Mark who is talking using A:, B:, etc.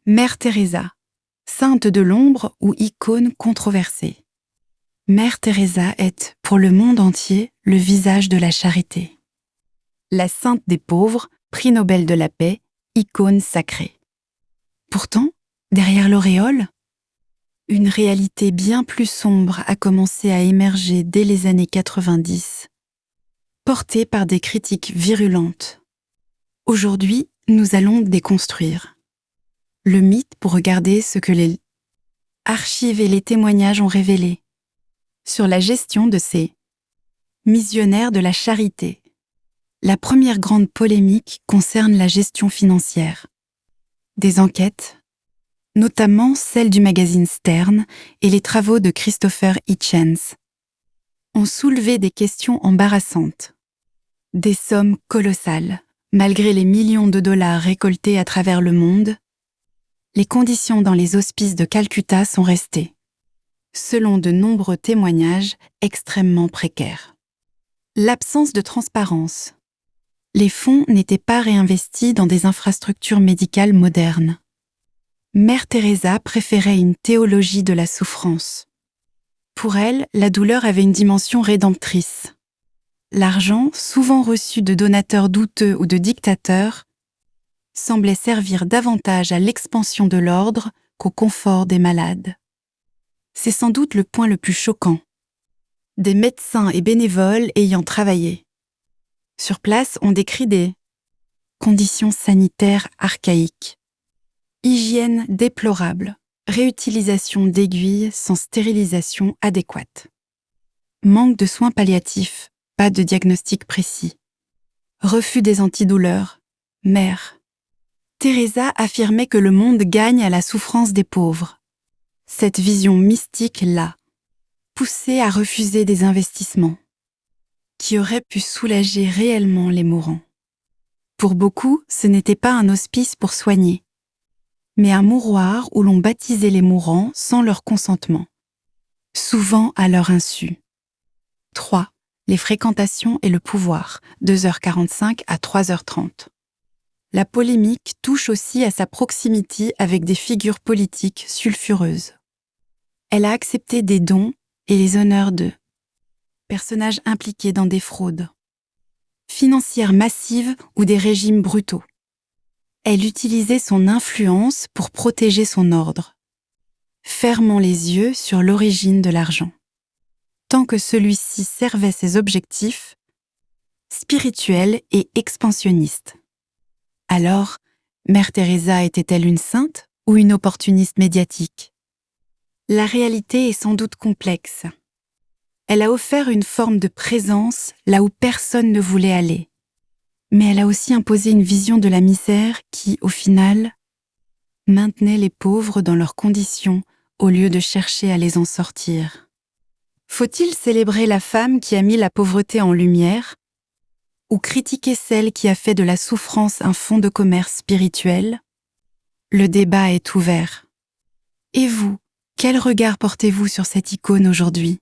A: Mère Teresa, sainte de l'ombre ou icône controversée. Mère Teresa est, pour le monde entier, le visage de la charité. La sainte des pauvres, prix Nobel de la paix, icône sacrée. Pourtant, derrière l'auréole, une réalité bien plus sombre a commencé à émerger dès les années 90, portée par des critiques virulentes. Aujourd'hui, nous allons déconstruire le mythe pour regarder ce que les archives et les témoignages ont révélé sur la gestion de ces missionnaires de la charité. La première grande polémique concerne la gestion financière. Des enquêtes, notamment celle du magazine Stern et les travaux de Christopher Hitchens, ont soulevé des questions embarrassantes. Des sommes colossales, malgré les millions de dollars récoltés à travers le monde, les conditions dans les hospices de Calcutta sont restées, selon de nombreux témoignages, extrêmement précaires. L'absence de transparence. Les fonds n'étaient pas réinvestis dans des infrastructures médicales modernes. Mère Teresa préférait une théologie de la souffrance. Pour elle, la douleur avait une dimension rédemptrice. L'argent, souvent reçu de donateurs douteux ou de dictateurs, semblait servir davantage à l'expansion de l'ordre qu'au confort des malades. C'est sans doute le point le plus choquant. Des médecins et bénévoles ayant travaillé. Sur place, on décrit des conditions sanitaires archaïques, hygiène déplorable, réutilisation d'aiguilles sans stérilisation adéquate, manque de soins palliatifs, pas de diagnostic précis, refus des antidouleurs, Mère Teresa affirmait que le monde gagne à la souffrance des pauvres. Cette vision mystique l'a poussée à refuser des investissements qui auraient pu soulager réellement les mourants. Pour beaucoup, ce n'était pas un hospice pour soigner, mais un mouroir où l'on baptisait les mourants sans leur consentement, souvent à leur insu. 3. Les fréquentations et le pouvoir, 2h45 à 3h30. La polémique touche aussi à sa proximité avec des figures politiques sulfureuses. Elle a accepté des dons et les honneurs de personnages impliqués dans des fraudes financières massives ou des régimes brutaux. Elle utilisait son influence pour protéger son ordre, fermant les yeux sur l'origine de l'argent, tant que celui-ci servait ses objectifs spirituels et expansionnistes. Alors, Mère Teresa était-elle une sainte ou une opportuniste médiatique? La réalité est sans doute complexe. Elle a offert une forme de présence là où personne ne voulait aller. Mais elle a aussi imposé une vision de la misère qui, au final, maintenait les pauvres dans leurs conditions au lieu de chercher à les en sortir. Faut-il célébrer la femme qui a mis la pauvreté en lumière ou critiquer celle qui a fait de la souffrance un fonds de commerce spirituel? Le débat est ouvert. Et vous, quel regard portez-vous sur cette icône aujourd'hui?